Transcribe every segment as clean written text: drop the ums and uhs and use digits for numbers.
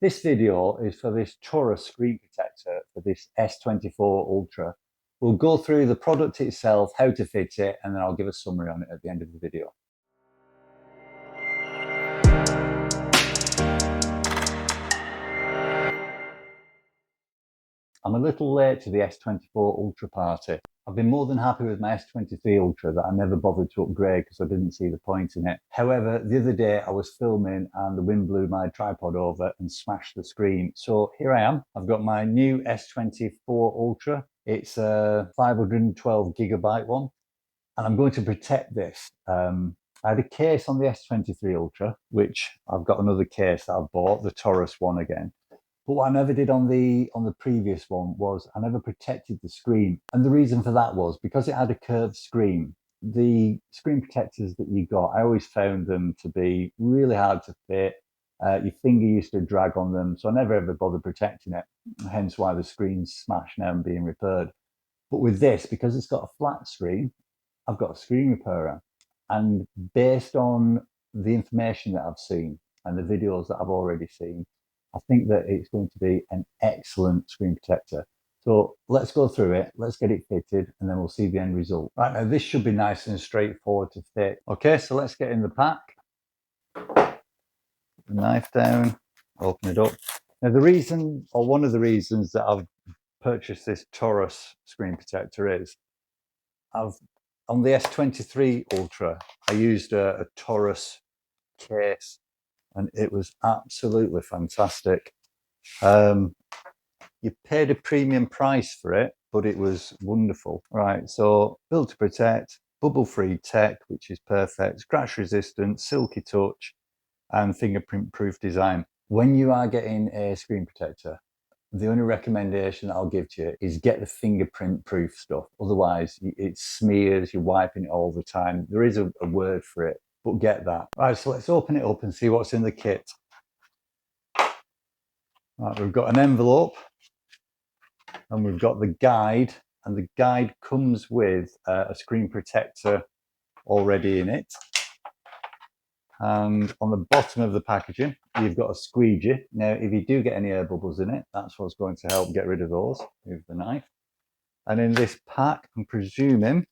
This video is for this TORRAS screen protector for this S24 Ultra. We'll go through the product itself, how to fit it, and then I'll give a summary on it at the end of the video. I'm a little late to the S24 Ultra party. I've been more than happy with my S23 Ultra that I never bothered to upgrade because I didn't see the point in it. However, the other day I was filming and the wind blew my tripod over and smashed the screen. So here I am. I've got my new S24 Ultra. It's a 512 gigabyte one, and I'm going to protect this. I had a case on the S23 Ultra, which I've got another case that I've bought, the TORRAS one again. But what I never did on the previous one was I never protected the screen. And the reason for that was because it had a curved screen. The screen protectors that you got, I always found them to be really hard to fit. Your finger used to drag on them, so I never ever bothered protecting it. Hence why the screen's smashed now and being repaired. But with this, because it's got a flat screen, I've got a screen repairer. And based on the information that I've seen and the videos that I've already seen, I think that it's going to be an excellent screen protector. So let's go through it, let's get it fitted, and then we'll see the end result. Right, now this should be nice and straightforward to fit. Okay, so let's get in the pack. Put the knife down, open it up. Now the reason, or one of the reasons that I've purchased this TORRAS screen protector is, on the S23 Ultra, I used a TORRAS case and it was absolutely fantastic. You paid a premium price for it, but it was wonderful. Right, so built to protect, bubble-free tech, which is perfect, scratch resistant, silky touch, and fingerprint proof design. When you are getting a screen protector, the only recommendation I'll give to you is get the fingerprint proof stuff. Otherwise, it smears, you're wiping it all the time. There is a word for it, but get that. Right, so let's open it up and see what's in the kit. Right, we've got an envelope and we've got the guide, and the guide comes with a screen protector already in it. And on the bottom of the packaging, you've got a squeegee. Now, if you do get any air bubbles in it, that's what's going to help get rid of those with the knife. And in this pack, I'm presuming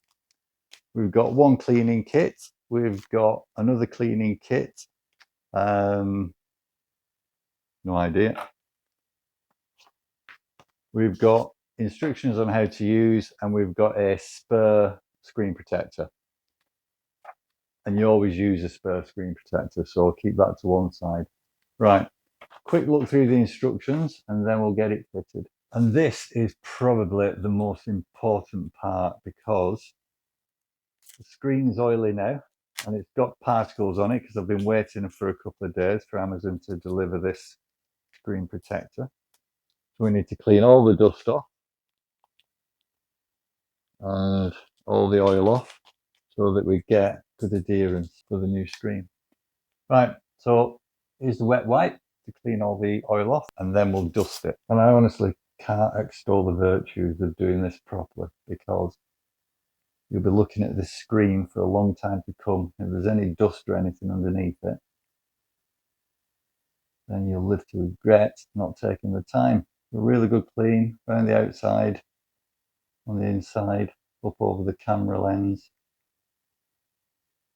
we've got one cleaning kit. We've got another cleaning kit. No idea. We've got instructions on how to use, and we've got a spare screen protector. And you always use a spare screen protector, so keep that to one side. Right, quick look through the instructions and then we'll get it fitted. And this is probably the most important part because the screen's oily now and it's got particles on it because I've been waiting for a couple of days for Amazon to deliver this screen protector. So we need to clean all the dust off and all the oil off so that we get good adherence for the new screen. Right, so here's the wet wipe to clean all the oil off, and then we'll dust it. And I honestly can't extol the virtues of doing this properly because you'll be looking at this screen for a long time to come. If there's any dust or anything underneath it, then you'll live to regret not taking the time. A really good clean around the outside, on the inside, up over the camera lens.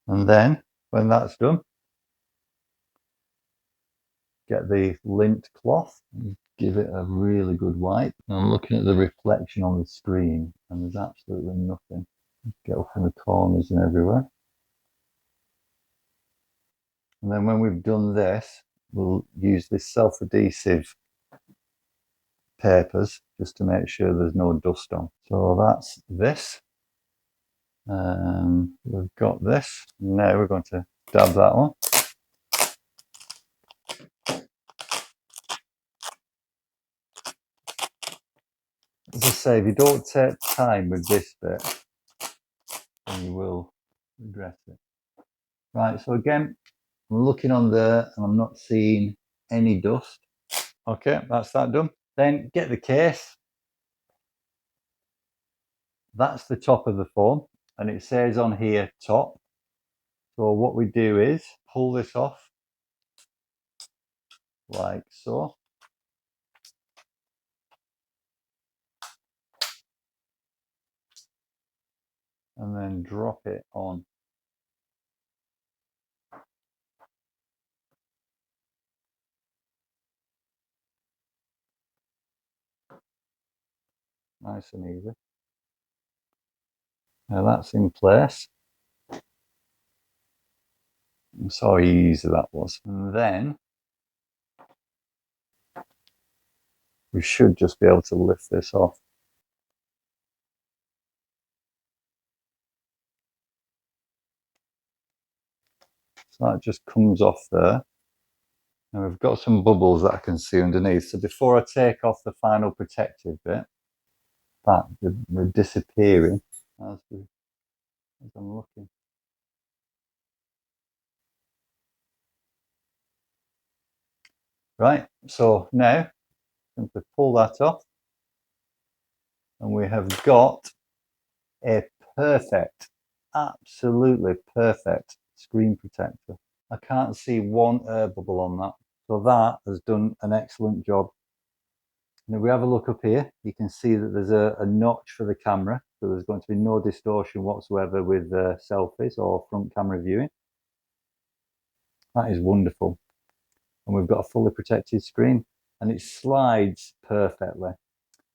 And then when that's done, get the lint cloth and give it a really good wipe. Now I'm looking at the reflection on the screen and there's absolutely nothing. Get up in the corners and everywhere. And then when we've done this, we'll use this self-adhesive papers just to make sure there's no dust on. So that's this. We've got this. Now we're going to dab that on. As I say, if you don't take time with this bit, then you will regret it. Right, so again, I'm looking on there and I'm not seeing any dust. Okay, that's that done. Then get the case. That's the top of the phone and it says on here top. So what we do is pull this off like so. and then drop it on. Nice and easy. Now that's in place. So easy that was. And then we should just be able to lift this off. So that just comes off there. Now we've got some bubbles that I can see underneath. So before I take off the final protective bit, that they're disappearing as I'm looking. Right, so now simply pull that off, and we have got a perfect, absolutely perfect screen protector. I can't see one air bubble on that. So that has done an excellent job. Now we have a look up here, you can see that there's a notch for the camera. So there's going to be no distortion whatsoever with selfies or front camera viewing. That is wonderful. And we've got a fully protected screen, and it slides perfectly.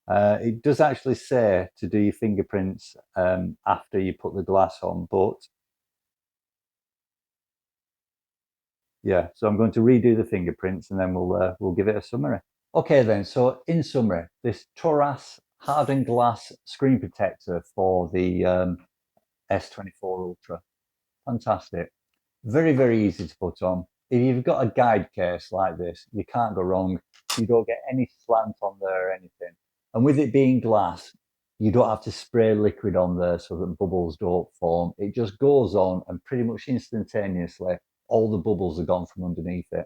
It does actually say to do your fingerprints after you put the glass on, but yeah, so I'm going to redo the fingerprints and then we'll give it a summary. Okay then, so in summary, this TORRAS hardened glass screen protector for the S24 Ultra, fantastic. Very, very easy to put on. If you've got a guide case like this, you can't go wrong. You don't get any slant on there or anything. And with it being glass, you don't have to spray liquid on there so that bubbles don't form. It just goes on, and pretty much instantaneously, all the bubbles are gone from underneath it.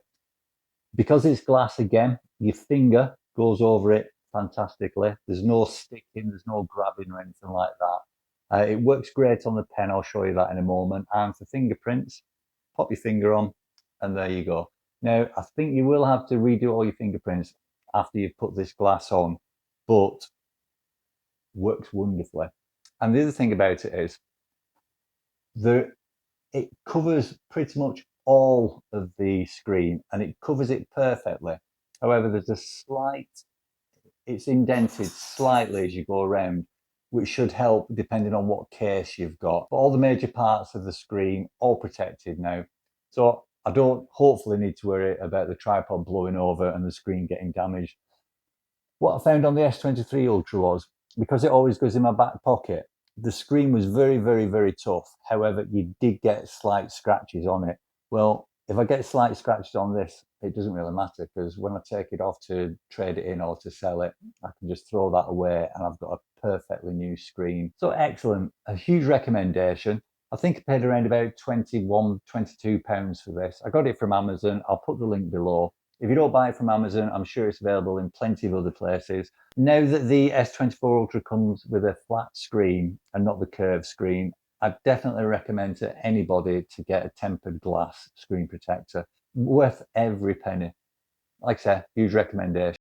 Because it's glass again, your finger goes over it fantastically. There's no sticking, there's no grabbing or anything like that. It works great on the pen. I'll show you that in a moment. And for fingerprints, pop your finger on, and there you go. Now, I think you will have to redo all your fingerprints after you've put this glass on, but works wonderfully. And the other thing about it is it covers pretty much all of the screen, and it covers it perfectly. However, there's a slight, it's indented slightly as you go around, which should help depending on what case you've got. But all the major parts of the screen, all protected now. So I don't hopefully need to worry about the tripod blowing over and the screen getting damaged. What I found on the S23 Ultra was, because it always goes in my back pocket, the screen was very, very, very tough. However, you did get slight scratches on it. Well, if I get slight scratches on this, it doesn't really matter, because when I take it off to trade it in or to sell it, I can just throw that away and I've got a perfectly new screen. So excellent, a huge recommendation. I think I paid around about £21, £22 for this. I got it from Amazon. I'll put the link below. If you don't buy it from Amazon, I'm sure it's available in plenty of other places. Now that the S24 Ultra comes with a flat screen and not the curved screen, I definitely recommend to anybody to get a tempered glass screen protector. Worth every penny. Like I said, huge recommendation.